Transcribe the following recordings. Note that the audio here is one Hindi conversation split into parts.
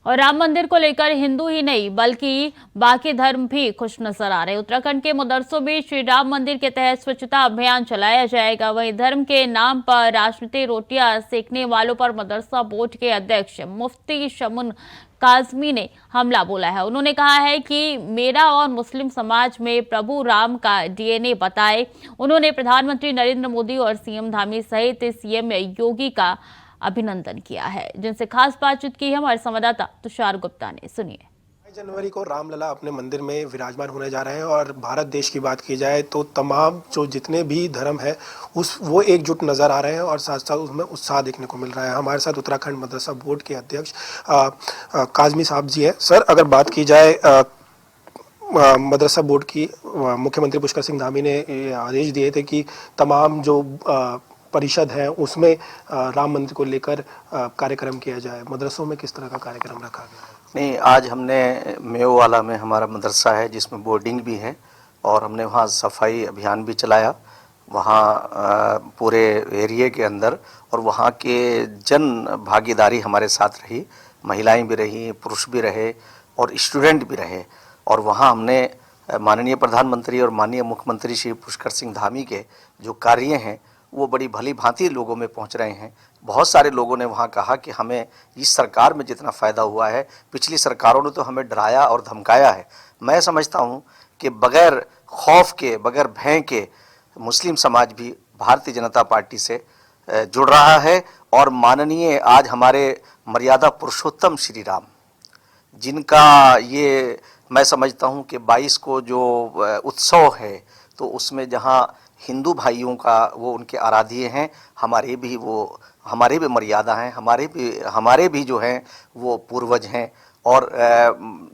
और राम मंदिर को लेकर हिंदू ही नहीं बल्कि बाकी धर्म भी खुश नजर आ रहे हैं। उत्तराखंड के मदरसों में श्री राम मंदिर के तहत स्वच्छता अभियान चलाया जाएगा। वहीं धर्म के नाम पर राजनीतिक रोटियां सेकने वालों पर मदरसा बोर्ड के अध्यक्ष मुफ्ती शमुन काजमी ने हमला बोला है। उन्होंने कहा है कि मेरा और मुस्लिम समाज में प्रभु राम का डीएनए बताए। उन्होंने प्रधानमंत्री नरेंद्र मोदी और सीएम धामी सहित सीएम योगी का अभिनंदन किया है। जिनसे खास बातचीत की है हमारे संवाददाता तुषार गुप्ता ने। सुनिए। 22 जनवरी को रामलला अपने मंदिर में विराजमान होने जा रहे हैं और भारत देश की बात की जाए तो तमाम जो जितने भी धर्म है वो एकजुट नज़र आ रहे हैं और साथ साथ उसमें उत्साह देखने को मिल रहा है। हमारे साथ उत्तराखंड मदरसा बोर्ड के अध्यक्ष काजमी साहब जी है। सर, अगर बात की जाए मदरसा बोर्ड की, मुख्यमंत्री पुष्कर सिंह धामी ने ये आदेश दिए थे कि तमाम जो परिषद है उसमें राम मंदिर को लेकर कार्यक्रम किया जाए। मदरसों में किस तरह का कार्यक्रम रखा गया है? नहीं, आज हमने मेववाला में हमारा मदरसा है जिसमें बोर्डिंग भी है और हमने वहाँ सफाई अभियान भी चलाया। वहाँ पूरे एरिया के अंदर और वहाँ के जन भागीदारी हमारे साथ रही, महिलाएं भी रही, पुरुष भी रहे और स्टूडेंट भी रहे। और वहाँ हमने माननीय प्रधानमंत्री और माननीय मुख्यमंत्री श्री पुष्कर सिंह धामी के जो कार्य हैं वो बड़ी भली भांति लोगों में पहुंच रहे हैं। बहुत सारे लोगों ने वहाँ कहा कि हमें इस सरकार में जितना फ़ायदा हुआ है, पिछली सरकारों ने तो हमें डराया और धमकाया है। मैं समझता हूँ कि बगैर खौफ के, बगैर भय के मुस्लिम समाज भी भारतीय जनता पार्टी से जुड़ रहा है। और माननीय आज हमारे मर्यादा पुरुषोत्तम श्री राम, जिनका ये मैं समझता हूँ कि 22 को जो उत्सव है तो उसमें जहाँ हिंदू भाइयों का वो उनके आराध्य हैं, हमारे भी मर्यादा हैं, हमारे भी जो हैं वो पूर्वज हैं। और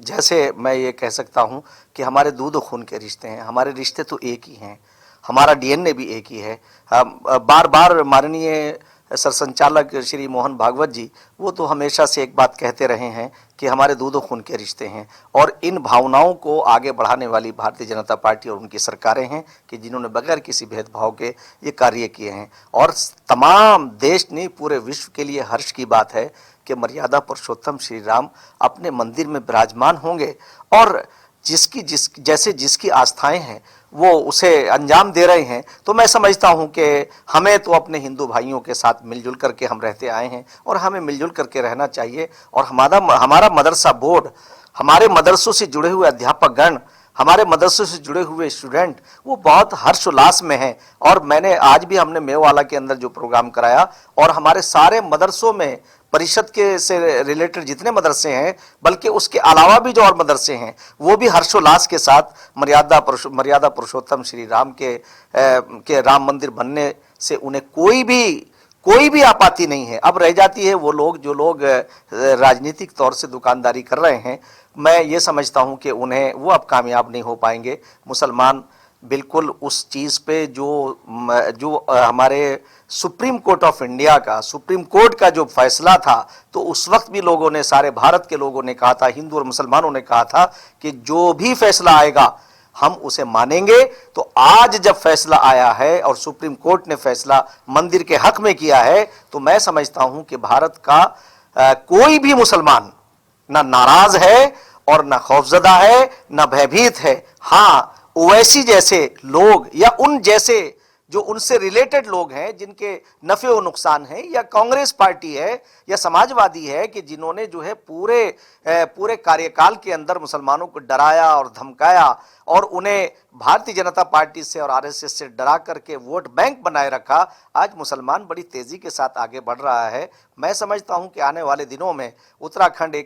जैसे मैं ये कह सकता हूँ कि हमारे दूध खून के रिश्ते हैं, हमारे रिश्ते तो एक ही हैं, हमारा डीएनए भी एक ही है। बार बार माननीय सरसंचालक श्री मोहन भागवत जी वो तो हमेशा से एक बात कहते रहे हैं कि हमारे दूध खून के रिश्ते हैं। और इन भावनाओं को आगे बढ़ाने वाली भारतीय जनता पार्टी और उनकी सरकारें हैं कि जिन्होंने बगैर किसी भेदभाव के ये कार्य किए हैं। और तमाम देश ने, पूरे विश्व के लिए हर्ष की बात है कि मर्यादा पुरुषोत्तम श्री राम अपने मंदिर में विराजमान होंगे और जिसकी आस्थाएं हैं वो उसे अंजाम दे रहे हैं। तो मैं समझता हूं कि हमें तो अपने हिंदू भाइयों के साथ मिलजुल करके हम रहते आए हैं और हमें मिलजुल करके रहना चाहिए। और हमारा मदरसा बोर्ड, हमारे मदरसों से जुड़े हुए अध्यापक गण, हमारे मदरसों से जुड़े हुए स्टूडेंट वो बहुत हर्षोल्लास में हैं। और आज भी हमने मेववाला के अंदर जो प्रोग्राम कराया और हमारे सारे मदरसों में परिषद के से रिलेटेड जितने मदरसे हैं, बल्कि उसके अलावा भी जो और मदरसे हैं वो भी हर्षोल्लास के साथ मर्यादा पुरुषोत्तम श्री राम के राम मंदिर बनने से उन्हें कोई भी आपत्ति नहीं है। अब रह जाती है जो लोग राजनीतिक तौर से दुकानदारी कर रहे हैं, मैं ये समझता हूं कि वो अब कामयाब नहीं हो पाएंगे। मुसलमान बिल्कुल उस चीज़ पे जो हमारे सुप्रीम कोर्ट ऑफ इंडिया का, सुप्रीम कोर्ट का जो फैसला था, तो उस वक्त भी लोगों ने, सारे भारत के लोगों ने कहा था, हिंदू और मुसलमानों ने कहा था कि जो भी फैसला आएगा हम उसे मानेंगे। तो आज जब फैसला आया है और सुप्रीम कोर्ट ने फैसला मंदिर के हक में किया है, तो मैं समझता हूं कि भारत का कोई भी मुसलमान ना नाराज है और ना खौफजदा है, ना भयभीत है। हाँ, ओवैसी जैसे लोग या उन जैसे जो उनसे रिलेटेड लोग हैं जिनके नफे व नुकसान है, या कांग्रेस पार्टी है या समाजवादी है कि जिन्होंने जो है पूरे कार्यकाल के अंदर मुसलमानों को डराया और धमकाया और उन्हें भारतीय जनता पार्टी से और आरएसएस से डरा करके वोट बैंक बनाए रखा, आज मुसलमान बड़ी तेजी के साथ आगे बढ़ रहा है। मैं समझता हूं कि आने वाले दिनों में उत्तराखंड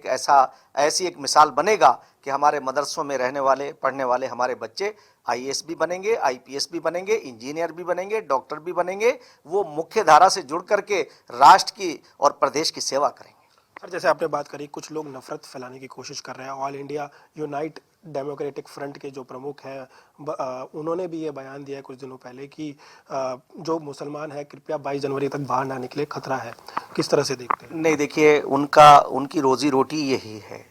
ऐसी एक मिसाल बनेगा कि हमारे मदरसों में रहने वाले, पढ़ने वाले हमारे बच्चे आईएएस भी बनेंगे, आईपीएस भी बनेंगे, इंजीनियर भी बनेंगे, डॉक्टर भी बनेंगे। वो मुख्य धारा से जुड़ करके राष्ट्र की और प्रदेश की सेवा करेंगे। सर, जैसे आपने बात करी, कुछ लोग नफरत फैलाने की कोशिश कर रहे हैं। All India unite democratic front के जो प्रमुख हैं उन्होंने भी ये बयान दिया है कुछ दिनों पहले कि जो मुसलमान है कृपया 22 जनवरी तक बाहर ना निकले, खतरा है। किस तरह से देखते हैं? नहीं, देखिए, उनकी रोजी रोटी यही है,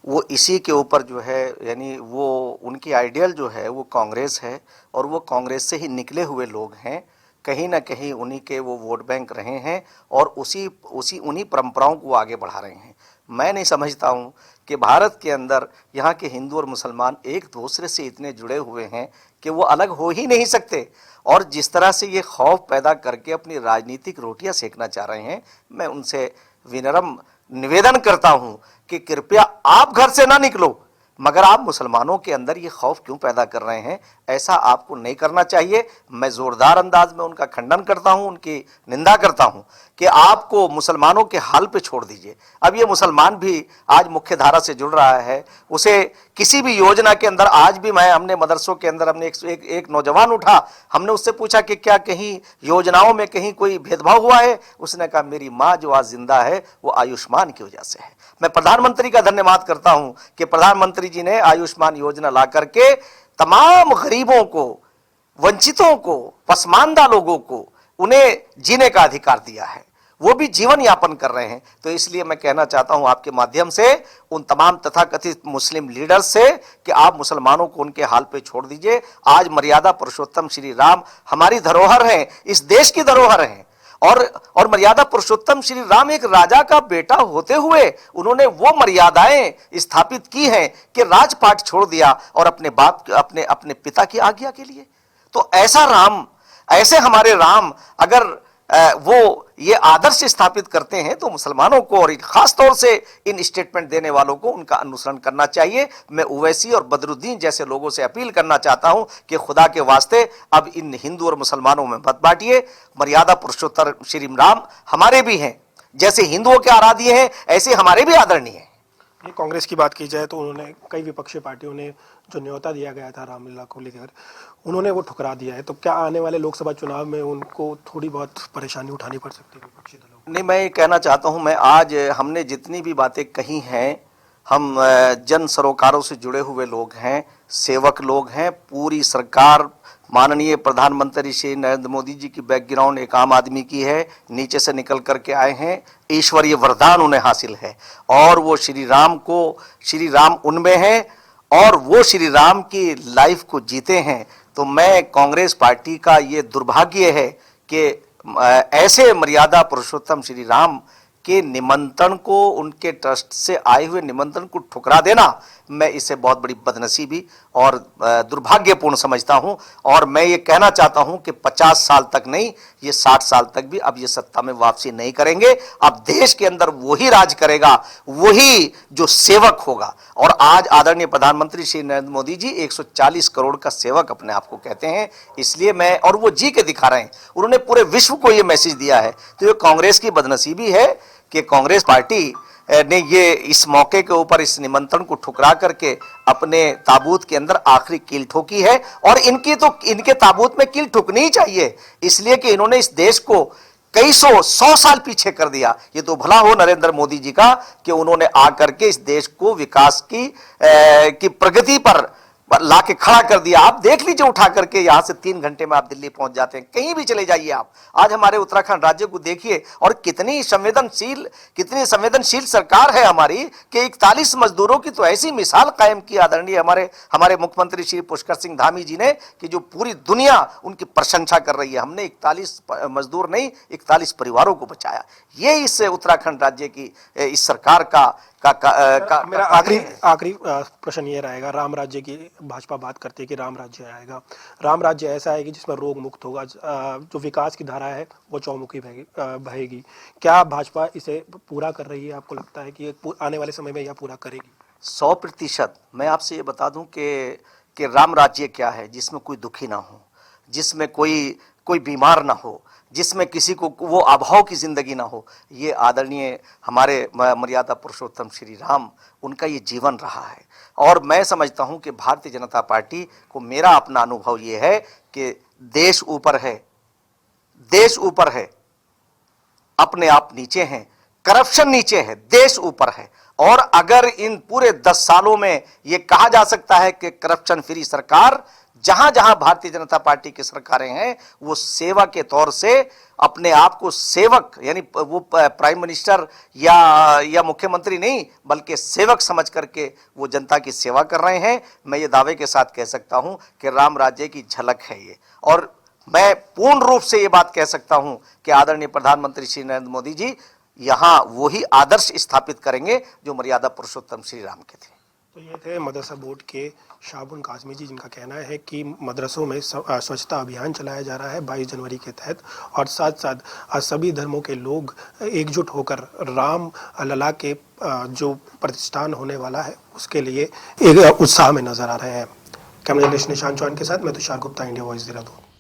वो इसी के ऊपर जो है, यानी वो उनकी आइडियल जो है वो कांग्रेस है और वो कांग्रेस से ही निकले हुए लोग हैं। कहीं ना कहीं उन्हीं के वो वोट बैंक रहे हैं और उन्हीं परंपराओं को आगे बढ़ा रहे हैं। मैं नहीं समझता हूँ कि भारत के अंदर यहाँ के हिंदू और मुसलमान एक दूसरे से इतने जुड़े हुए हैं कि वो अलग हो ही नहीं सकते। और जिस तरह से ये खौफ पैदा करके अपनी राजनीतिक रोटियां सेकना चाह रहे हैं, मैं उनसे विनम्र निवेदन करता हूं कि कृपया आप घर से ना निकलो, मगर आप मुसलमानों के अंदर ये खौफ क्यों पैदा कर रहे हैं? ऐसा आपको नहीं करना चाहिए। मैं जोरदार अंदाज में उनका खंडन करता हूं, उनकी निंदा करता हूं कि आपको मुसलमानों के हाल पे छोड़ दीजिए। अब ये मुसलमान भी आज मुख्य धारा से जुड़ रहा है, उसे किसी भी योजना के अंदर, आज भी हमने मदरसों के अंदर हमने एक नौजवान उठा, हमने उससे पूछा कि क्या कहीं योजनाओं में कहीं कोई भेदभाव हुआ है? उसने कहा मेरी माँ जो आज जिंदा है वो आयुष्मान की वजह से है। मैं प्रधानमंत्री का धन्यवाद करता हूं कि प्रधानमंत्री जी ने आयुष्मान योजना ला करके तमाम गरीबों को, वंचितों को, पसमानदा लोगों को उन्हें जीने का अधिकार दिया है, वो भी जीवन यापन कर रहे हैं। तो इसलिए मैं कहना चाहता हूं आपके माध्यम से उन तमाम तथाकथित मुस्लिम लीडर्स से कि आप मुसलमानों को उनके हाल पे छोड़ दीजिए। आज मर्यादा पुरुषोत्तम श्री राम हमारी धरोहर हैं, इस देश की धरोहर हैं। और मर्यादा पुरुषोत्तम श्री राम एक राजा का बेटा होते हुए उन्होंने वो मर्यादाएं स्थापित की हैं कि राजपाट छोड़ दिया और अपने बाप, अपने पिता की आज्ञा के लिए। तो ऐसा राम, ऐसे हमारे राम अगर वो ये आदर्श स्थापित करते हैं तो मुसलमानों को और खास तौर से इन स्टेटमेंट देने वालों को उनका अनुसरण करना चाहिए। मैं उवैसी और बदरुद्दीन जैसे लोगों से अपील करना चाहता हूं कि खुदा के वास्ते अब इन हिंदू और मुसलमानों में मत बांटिए। मर्यादा पुरुषोत्तम श्री राम हमारे भी हैं, जैसे हिंदुओं के आराध्य हैं ऐसे हमारे भी आदरणीय हैं। कांग्रेस की बात की जाए तो उन्होंने कई विपक्षी पार्टियों ने जो न्योता दिया गया था रामलीला को लेकर, उन्होंने वो ठुकरा दिया है। तो क्या आने वाले लोकसभा चुनाव में उनको थोड़ी बहुत परेशानी उठानी पड़ सकती है विपक्षी दलों को? नहीं, मैं ये कहना चाहता हूं, मैं आज हमने जितनी भी बातें कही हैं, हम जन सरोकारों से जुड़े हुए लोग हैं, सेवक लोग हैं। पूरी सरकार माननीय प्रधानमंत्री श्री नरेंद्र मोदी जी की बैकग्राउंड एक आम आदमी की है, नीचे से निकल करके आए हैं, ईश्वरीय वरदान उन्हें हासिल है और वो श्री राम उनमें हैं और वो श्री राम की लाइफ को जीते हैं। तो मैं कांग्रेस पार्टी का ये दुर्भाग्य है कि ऐसे मर्यादा पुरुषोत्तम श्री राम के निमंत्रण को, उनके ट्रस्ट से आए हुए निमंत्रण को ठुकरा देना, मैं इसे बहुत बड़ी बदनसीबी और दुर्भाग्यपूर्ण समझता हूं। और मैं ये कहना चाहता हूं कि 50 साल तक नहीं, ये 60 साल तक भी अब ये सत्ता में वापसी नहीं करेंगे। अब देश के अंदर वही राज करेगा, वही जो सेवक होगा। और आज आदरणीय प्रधानमंत्री श्री नरेंद्र मोदी जी 140 करोड़ का सेवक अपने आप को कहते हैं, इसलिए मैं, और वो जी के दिखा रहे हैं, उन्होंने पूरे विश्व को ये मैसेज दिया है। तो ये कांग्रेस की बदनसीबी है कि कांग्रेस पार्टी ने ये इस मौके के ऊपर इस निमंत्रण को ठुकरा करके अपने ताबूत के अंदर आखिरी कील ठोकी है। और इनके ताबूत में कील ठुकनी ही चाहिए, इसलिए कि इन्होंने इस देश को कई सौ साल पीछे कर दिया। ये तो भला हो नरेंद्र मोदी जी का कि उन्होंने आकर के इस देश को विकास की प्रगति पर ला के खड़ा कर दिया। आप देख लीजिए, उठा करके यहां से 3 घंटे में आप दिल्ली पहुंच जाते हैं, कहीं भी चले जाइए आप। आज हमारे उत्तराखंड राज्य को देखिए और कितनी संवेदनशील सरकार है हमारी कि 41 मजदूरों की तो ऐसी मिसाल कायम की आदरणीय हमारे मुख्यमंत्री श्री पुष्कर सिंह धामी जी ने कि जो पूरी दुनिया उनकी प्रशंसा कर रही है। हमने 41 मजदूर नहीं, 41 परिवारों को बचाया। ये इस उत्तराखंड राज्य की इस सरकार का मेरा आखिरी प्रश्न ये रहेगा। राम राज्य की भाजपा बात करती है कि राम राज्य आएगा, राम राज्य ऐसा है कि जिसमें रोग मुक्त होगा, जो विकास की धारा है वो चौमुखी बहेगी। क्या भाजपा इसे पूरा कर रही है? आपको लगता है कि आने वाले समय में यह पूरा करेगी? 100%। मैं आपसे ये बता दूं कि राम राज्य क्या है, जिसमें कोई दुखी ना हो, जिसमें कोई बीमार ना हो, जिसमें किसी को वो अभाव की जिंदगी ना हो। ये आदरणीय हमारे मर्यादा पुरुषोत्तम श्री राम, उनका ये जीवन रहा है। और मैं समझता हूं कि भारतीय जनता पार्टी को, मेरा अपना अनुभव ये है कि देश ऊपर है, देश ऊपर है, अपने आप नीचे हैं, करप्शन नीचे है, देश ऊपर है। और अगर इन पूरे 10 सालों में ये कहा जा सकता है कि करप्शन फ्री सरकार, जहां जहां भारतीय जनता पार्टी की सरकारें हैं, वो सेवा के तौर से अपने आप को सेवक, यानी वो प्राइम मिनिस्टर या मुख्यमंत्री नहीं, बल्कि सेवक समझ करके वो जनता की सेवा कर रहे हैं। मैं ये दावे के साथ कह सकता हूं कि राम राज्य की झलक है ये। और मैं पूर्ण रूप से ये बात कह सकता हूं कि आदरणीय प्रधानमंत्री श्री नरेंद्र मोदी जी यहाँ वही आदर्श स्थापित करेंगे जो मर्यादा पुरुषोत्तम श्री राम के थे। तो ये थे मदरसा बोर्ड के शाहबुन काज़मी जी, जिनका कहना है कि मदरसों में स्वच्छता अभियान चलाया जा रहा है 22 जनवरी के तहत, और साथ साथ सभी धर्मों के लोग एकजुट होकर राम लला के जो प्रतिष्ठान होने वाला है उसके लिए एक उत्साह में नजर आ रहे हैं। कैमरा जर्नलिस्ट निशांत चौहान के साथ मैं तुषार गुप्ता, इंडिया वॉइस, देहरादून।